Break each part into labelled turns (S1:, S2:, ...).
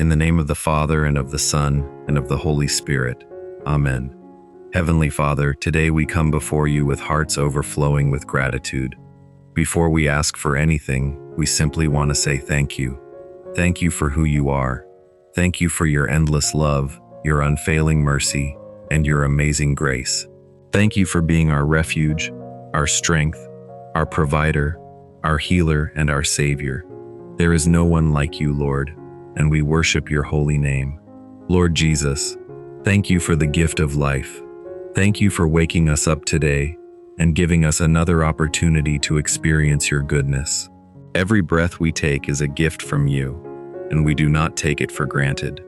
S1: In the name of the Father, and of the Son, and of the Holy Spirit. Amen. Heavenly Father, today we come before you with hearts overflowing with gratitude. Before we ask for anything, we simply want to say thank you. Thank you for who you are. Thank you for your endless love, your unfailing mercy, and your amazing grace. Thank you for being our refuge, our strength, our provider, our healer, and our Savior. There is no one like you, Lord, and we worship your holy name. Lord Jesus, thank you for the gift of life. Thank you for waking us up today and giving us another opportunity to experience your goodness. Every breath we take is a gift from you, and we do not take it for granted.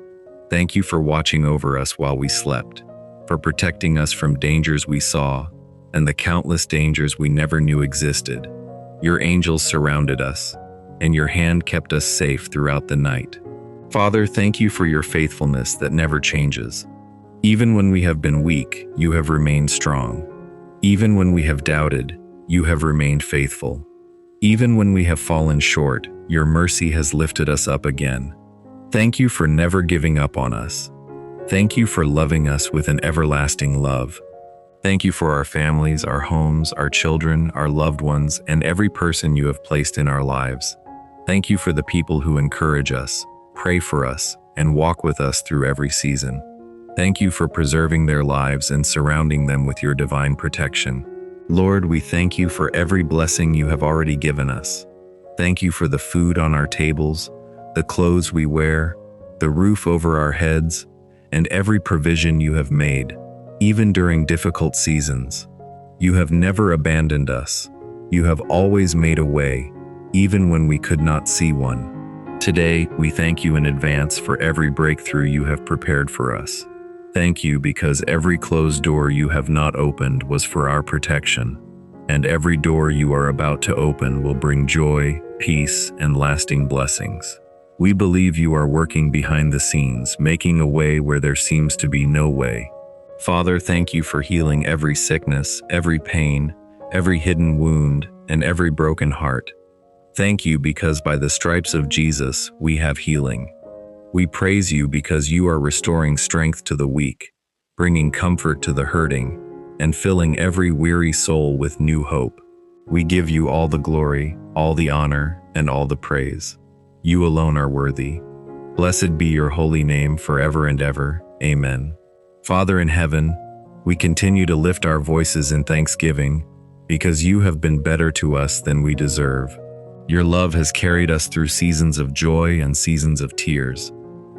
S1: Thank you for watching over us while we slept, for protecting us from dangers we saw and the countless dangers we never knew existed. Your angels surrounded us, and your hand kept us safe throughout the night. Father, thank you for your faithfulness that never changes. Even when we have been weak, you have remained strong. Even when we have doubted, you have remained faithful. Even when we have fallen short, your mercy has lifted us up again. Thank you for never giving up on us. Thank you for loving us with an everlasting love. Thank you for our families, our homes, our children, our loved ones, and every person you have placed in our lives. Thank you for the people who encourage us, pray for us, and walk with us through every season. Thank you for preserving their lives and surrounding them with your divine protection. Lord, we thank you for every blessing you have already given us. Thank you for the food on our tables, the clothes we wear, the roof over our heads, and every provision you have made, even during difficult seasons. You have never abandoned us. You have always made a way, even when we could not see one. Today, we thank you in advance for every breakthrough you have prepared for us. Thank you because every closed door you have not opened was for our protection, and every door you are about to open will bring joy, peace, and lasting blessings. We believe you are working behind the scenes, making a way where there seems to be no way. Father, thank you for healing every sickness, every pain, every hidden wound, and every broken heart. Thank you because by the stripes of Jesus, we have healing. We praise you because you are restoring strength to the weak, bringing comfort to the hurting, and filling every weary soul with new hope. We give you all the glory, all the honor, and all the praise. You alone are worthy. Blessed be your holy name forever and ever. Amen. Father in heaven, we continue to lift our voices in thanksgiving because you have been better to us than we deserve. Your love has carried us through seasons of joy and seasons of tears.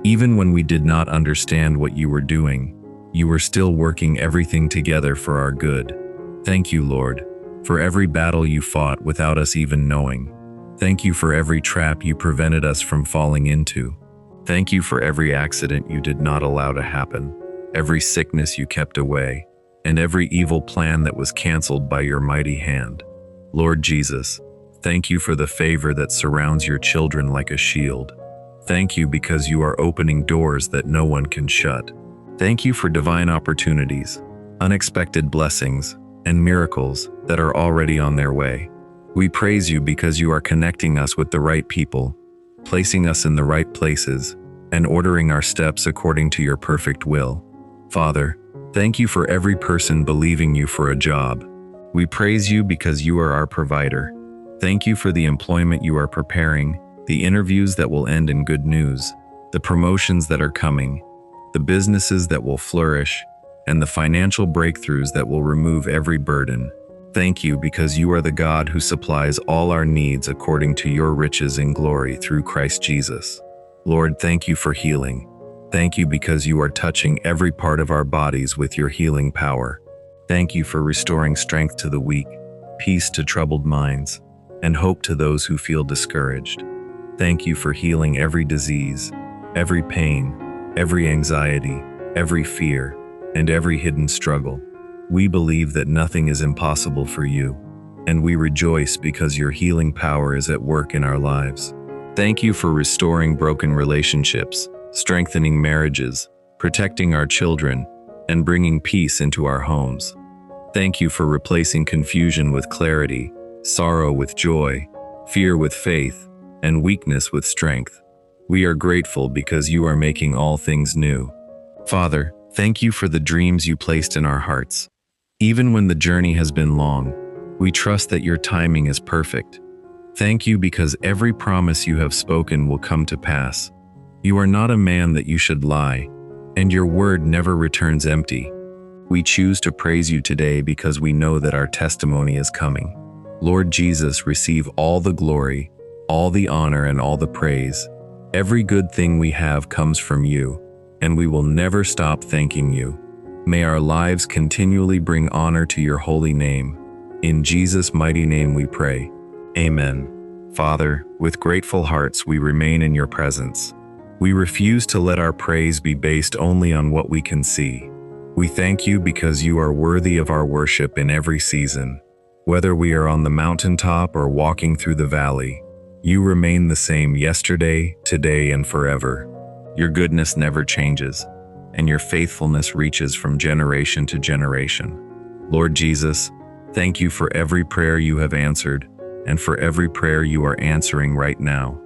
S1: Even when we did not understand what you were doing, you were still working everything together for our good. Thank you, Lord, for every battle you fought without us even knowing. Thank you for every trap you prevented us from falling into. Thank you for every accident you did not allow to happen, every sickness you kept away, and every evil plan that was canceled by your mighty hand. Lord Jesus, thank you for the favor that surrounds your children like a shield. Thank you because you are opening doors that no one can shut. Thank you for divine opportunities, unexpected blessings, and miracles that are already on their way. We praise you because you are connecting us with the right people, placing us in the right places, and ordering our steps according to your perfect will. Father, thank you for every person believing you for a job. We praise you because you are our provider. Thank you for the employment you are preparing, the interviews that will end in good news, the promotions that are coming, the businesses that will flourish, and the financial breakthroughs that will remove every burden. Thank you because you are the God who supplies all our needs according to your riches in glory through Christ Jesus. Lord, thank you for healing. Thank you because you are touching every part of our bodies with your healing power. Thank you for restoring strength to the weak, peace to troubled minds, and hope to those who feel discouraged. Thank you for healing every disease, every pain, every anxiety, every fear, and every hidden struggle. We believe that nothing is impossible for you, and we rejoice because your healing power is at work in our lives. Thank you for restoring broken relationships, strengthening marriages, protecting our children, and bringing peace into our homes. Thank you for replacing confusion with clarity, sorrow with joy, fear with faith, and weakness with strength. We are grateful because you are making all things new. Father, thank you for the dreams you placed in our hearts. Even when the journey has been long, we trust that your timing is perfect. Thank you because every promise you have spoken will come to pass. You are not a man that you should lie, and your word never returns empty. We choose to praise you today because we know that our testimony is coming. Lord Jesus, receive all the glory, all the honor, and all the praise. Every good thing we have comes from you, and we will never stop thanking you. May our lives continually bring honor to your holy name. In Jesus' mighty name we pray. Amen. Father, with grateful hearts we remain in your presence. We refuse to let our praise be based only on what we can see. We thank you because you are worthy of our worship in every season. Whether we are on the mountaintop or walking through the valley, you remain the same yesterday, today, and forever. Your goodness never changes, and your faithfulness reaches from generation to generation. Lord Jesus, thank you for every prayer you have answered, and for every prayer you are answering right now.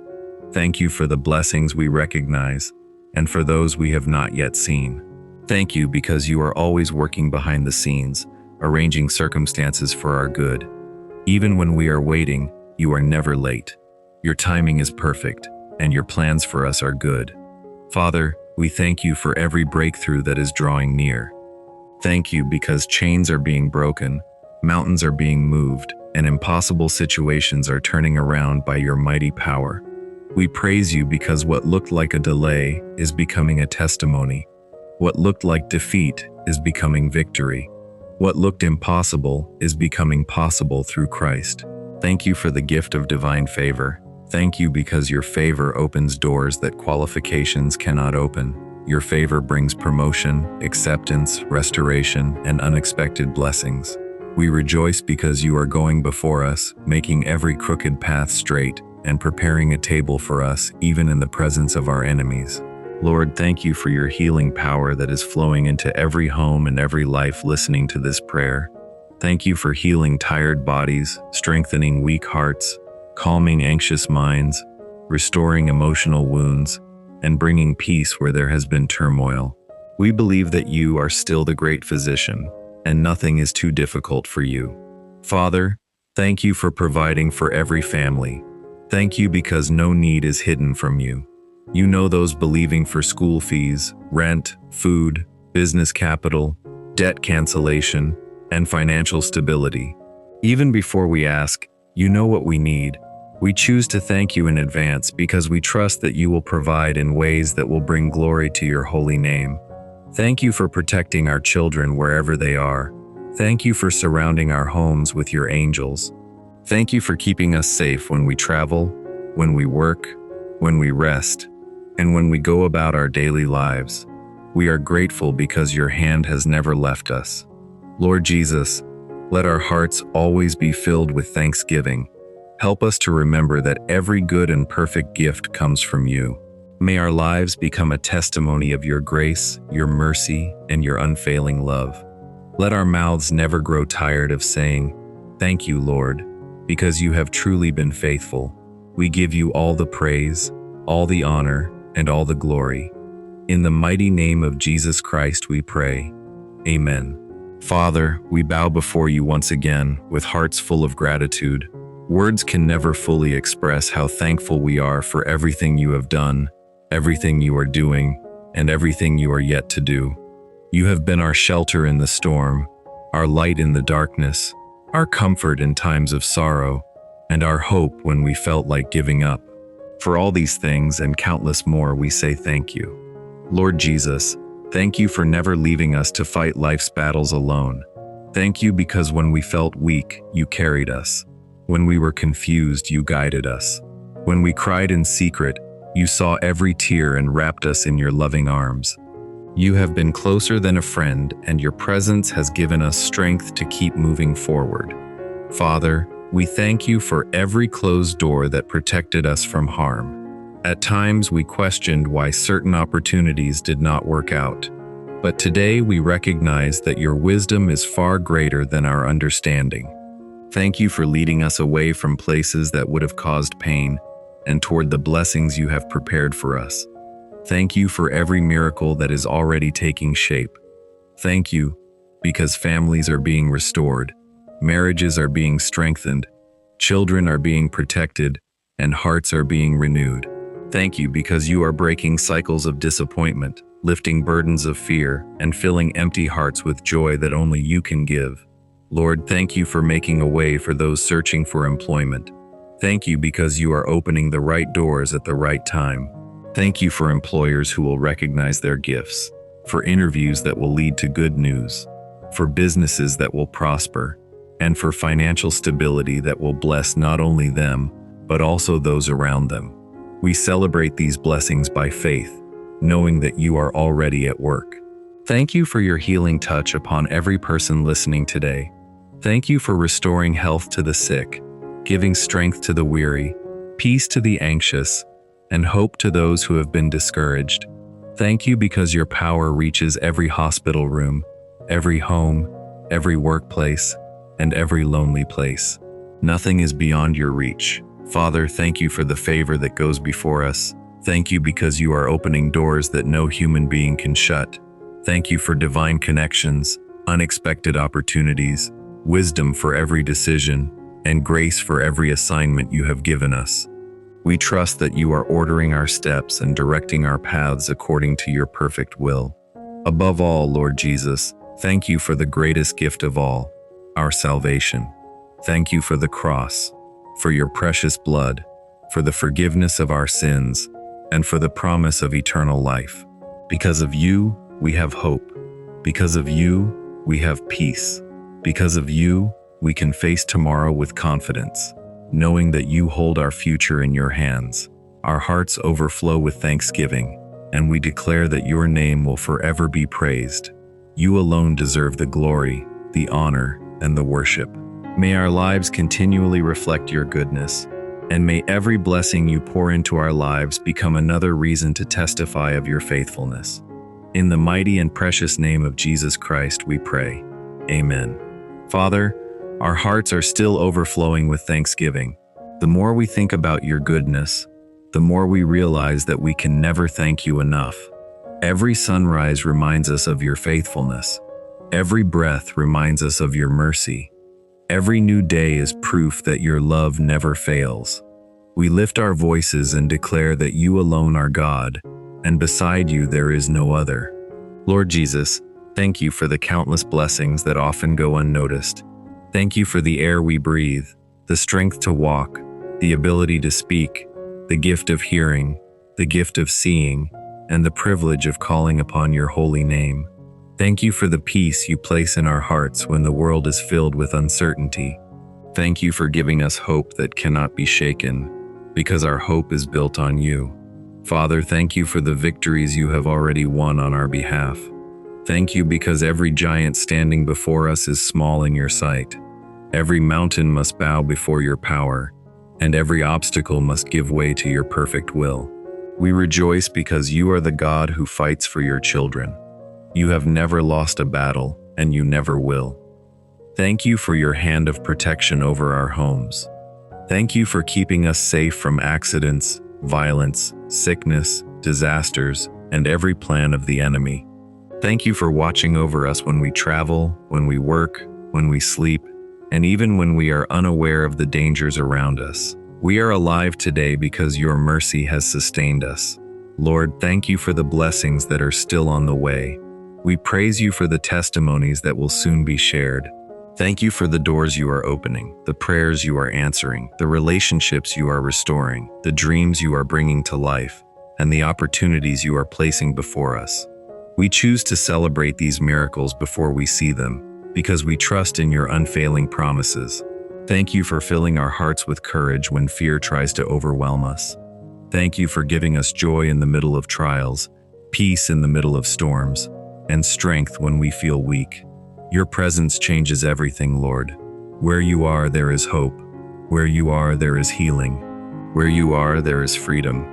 S1: Thank you for the blessings we recognize, and for those we have not yet seen. Thank you because you are always working behind the scenes, arranging circumstances for our good. Even when we are waiting, you are never late. Your timing is perfect, and your plans for us are good. Father, we thank you for every breakthrough that is drawing near. Thank you because chains are being broken, mountains are being moved, and impossible situations are turning around by your mighty power. We praise you because what looked like a delay is becoming a testimony. What looked like defeat is becoming victory. What looked impossible is becoming possible through Christ. Thank you for the gift of divine favor. Thank you because your favor opens doors that qualifications cannot open. Your favor brings promotion, acceptance, restoration, and unexpected blessings. We rejoice because you are going before us, making every crooked path straight, and preparing a table for us even in the presence of our enemies. Lord, thank you for your healing power that is flowing into every home and every life listening to this prayer. Thank you for healing tired bodies, strengthening weak hearts, calming anxious minds, restoring emotional wounds, and bringing peace where there has been turmoil. We believe that you are still the great physician, and nothing is too difficult for you. Father, thank you for providing for every family. Thank you because no need is hidden from you. You know those believing for school fees, rent, food, business capital, debt cancellation, and financial stability. Even before we ask, you know what we need. We choose to thank you in advance because we trust that you will provide in ways that will bring glory to your holy name. Thank you for protecting our children wherever they are. Thank you for surrounding our homes with your angels. Thank you for keeping us safe when we travel, when we work, when we rest, and when we go about our daily lives. We are grateful because your hand has never left us. Lord Jesus, let our hearts always be filled with thanksgiving. Help us to remember that every good and perfect gift comes from you. May our lives become a testimony of your grace, your mercy, and your unfailing love. Let our mouths never grow tired of saying, "Thank you, Lord," because you have truly been faithful. We give you all the praise, all the honor, and all the glory. In the mighty name of Jesus Christ we pray. Amen. Father, we bow before you once again with hearts full of gratitude. Words can never fully express how thankful we are for everything you have done, everything you are doing, and everything you are yet to do. You have been our shelter in the storm, our light in the darkness, our comfort in times of sorrow, and our hope when we felt like giving up. For all these things and countless more, we say thank you. Lord Jesus, thank you for never leaving us to fight life's battles alone. Thank you because when we felt weak, you carried us. When we were confused, you guided us. When we cried in secret, you saw every tear and wrapped us in your loving arms. You have been closer than a friend, and your presence has given us strength to keep moving forward. Father, we thank you for every closed door that protected us from harm. At times we questioned why certain opportunities did not work out. But today we recognize that your wisdom is far greater than our understanding. Thank you for leading us away from places that would have caused pain and toward the blessings you have prepared for us. Thank you for every miracle that is already taking shape. Thank you because families are being restored, marriages are being strengthened, children are being protected, and hearts are being renewed. Thank you because you are breaking cycles of disappointment, lifting burdens of fear, and filling empty hearts with joy that only you can give. Lord, thank you for making a way for those searching for employment. Thank you because you are opening the right doors at the right time. Thank you for employers who will recognize their gifts, for interviews that will lead to good news, for businesses that will prosper, and for financial stability that will bless not only them, but also those around them. We celebrate these blessings by faith, knowing that you are already at work. Thank you for your healing touch upon every person listening today. Thank you for restoring health to the sick, giving strength to the weary, peace to the anxious, and hope to those who have been discouraged. Thank you because your power reaches every hospital room, every home, every workplace, and every lonely place. Nothing is beyond your reach. Father, thank you for the favor that goes before us. Thank you because you are opening doors that no human being can shut. Thank you for divine connections, unexpected opportunities, wisdom for every decision, and grace for every assignment you have given us. We trust that you are ordering our steps and directing our paths according to your perfect will. Above all, Lord Jesus, thank you for the greatest gift of all, our salvation. Thank you for the cross, for your precious blood, for the forgiveness of our sins, and for the promise of eternal life. Because of you, we have hope. Because of you, we have peace. Because of you, we can face tomorrow with confidence, knowing that you hold our future in your hands. Our hearts overflow with thanksgiving, and we declare that your name will forever be praised. You alone deserve the glory, the honor, and the worship. May our lives continually reflect your goodness, and may every blessing you pour into our lives become another reason to testify of your faithfulness. In the mighty and precious name of Jesus Christ, we pray. Amen. Father, our hearts are still overflowing with thanksgiving. The more we think about your goodness, the more we realize that we can never thank you enough. Every sunrise reminds us of your faithfulness. Every breath reminds us of your mercy. Every new day is proof that your love never fails. We lift our voices and declare that you alone are God, and beside you there is no other. Lord Jesus, thank you for the countless blessings that often go unnoticed. Thank you for the air we breathe, the strength to walk, the ability to speak, the gift of hearing, the gift of seeing, and the privilege of calling upon your holy name. Thank you for the peace you place in our hearts when the world is filled with uncertainty. Thank you for giving us hope that cannot be shaken, because our hope is built on you. Father, thank you for the victories you have already won on our behalf. Thank you because every giant standing before us is small in your sight. Every mountain must bow before your power, and every obstacle must give way to your perfect will. We rejoice because you are the God who fights for your children. You have never lost a battle, and you never will. Thank you for your hand of protection over our homes. Thank you for keeping us safe from accidents, violence, sickness, disasters, and every plan of the enemy. Thank you for watching over us when we travel, when we work, when we sleep, and even when we are unaware of the dangers around us. We are alive today because your mercy has sustained us. Lord, thank you for the blessings that are still on the way. We praise you for the testimonies that will soon be shared. Thank you for the doors you are opening, the prayers you are answering, the relationships you are restoring, the dreams you are bringing to life, and the opportunities you are placing before us. We choose to celebrate these miracles before we see them, because we trust in your unfailing promises. Thank you for filling our hearts with courage when fear tries to overwhelm us. Thank you for giving us joy in the middle of trials, peace in the middle of storms, and strength when we feel weak. Your presence changes everything, Lord. Where you are, there is hope. Where you are, there is healing. Where you are, there is freedom.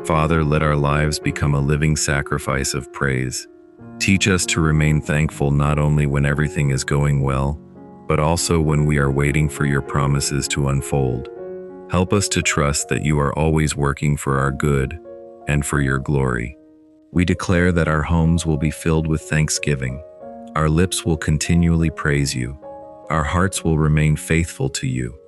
S1: Father, let our lives become a living sacrifice of praise. Teach us to remain thankful not only when everything is going well, but also when we are waiting for your promises to unfold. Help us to trust that you are always working for our good and for your glory. We declare that our homes will be filled with thanksgiving. Our lips will continually praise you. Our hearts will remain faithful to you.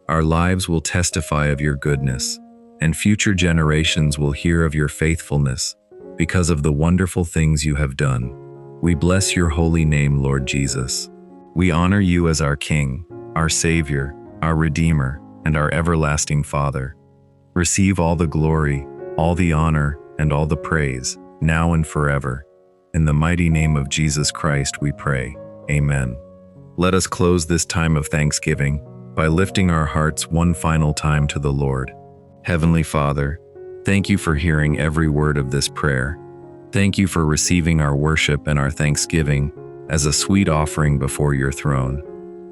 S1: Our lives will testify of your goodness, and future generations will hear of your faithfulness because of the wonderful things you have done. We bless your holy name, Lord Jesus. We honor you as our King, our Savior, our Redeemer, and our everlasting Father. Receive all the glory, all the honor, and all the praise, now and forever. In the mighty name of Jesus Christ we pray. Amen. Let us close this time of thanksgiving by lifting our hearts one final time to the Lord. Heavenly Father, thank you for hearing every word of this prayer. Thank you for receiving our worship and our thanksgiving as a sweet offering before your throne.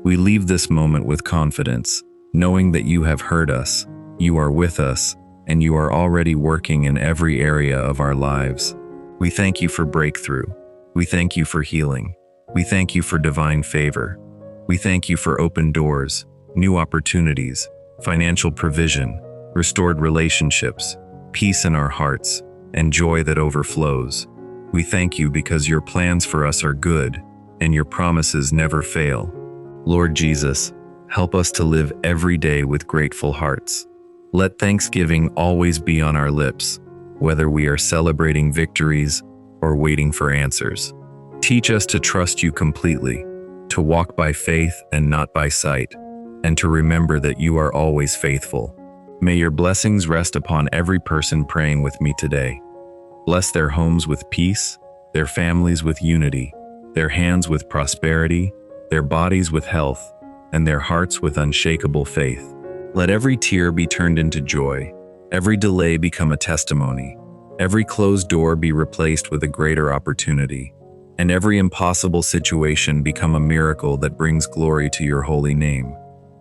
S1: We leave this moment with confidence, knowing that you have heard us, you are with us, and you are already working in every area of our lives. We thank you for breakthrough. We thank you for healing. We thank you for divine favor. We thank you for open doors, new opportunities, financial provision, restored relationships, peace in our hearts, and joy that overflows. We thank you because your plans for us are good, and your promises never fail. Lord Jesus, help us to live every day with grateful hearts. Let thanksgiving always be on our lips, whether we are celebrating victories or waiting for answers. Teach us to trust you completely, to walk by faith and not by sight, and to remember that you are always faithful. May your blessings rest upon every person praying with me today. Bless their homes with peace, their families with unity, their hands with prosperity, their bodies with health, and their hearts with unshakable faith. Let every tear be turned into joy, every delay become a testimony, every closed door be replaced with a greater opportunity, and every impossible situation become a miracle that brings glory to your holy name.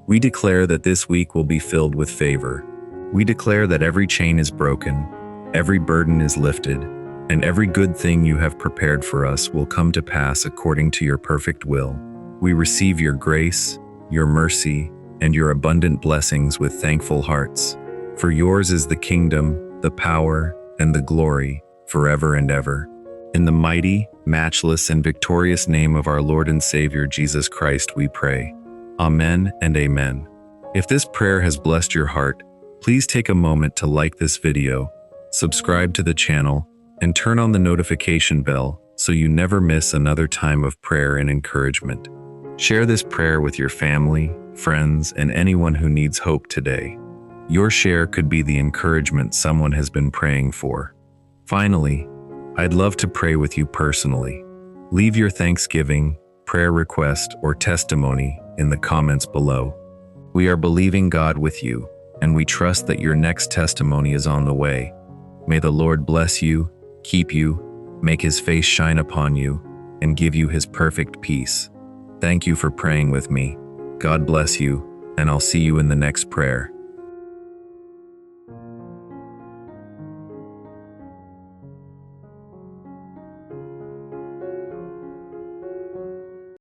S1: We declare that this week will be filled with favor. We declare that every chain is broken, every burden is lifted, and every good thing you have prepared for us will come to pass according to your perfect will. We receive your grace, your mercy, and your abundant blessings with thankful hearts. For yours is the kingdom, the power, and the glory, forever and ever. In the mighty, matchless, and victorious name of our Lord and Savior Jesus Christ we pray. Amen and amen. If this prayer has blessed your heart, please take a moment to like this video, subscribe to the channel, and turn on the notification bell so you never miss another time of prayer and encouragement. Share this prayer with your family, friends, and anyone who needs hope today. Your share could be the encouragement someone has been praying for. Finally, I'd love to pray with you personally. Leave your thanksgiving, prayer request, or testimony in the comments below. We are believing God with you, and we trust that your next testimony is on the way. May the Lord bless you, keep you, make his face shine upon you, and give you his perfect peace. Thank you for praying with me. God bless you, and I'll see you in the next prayer.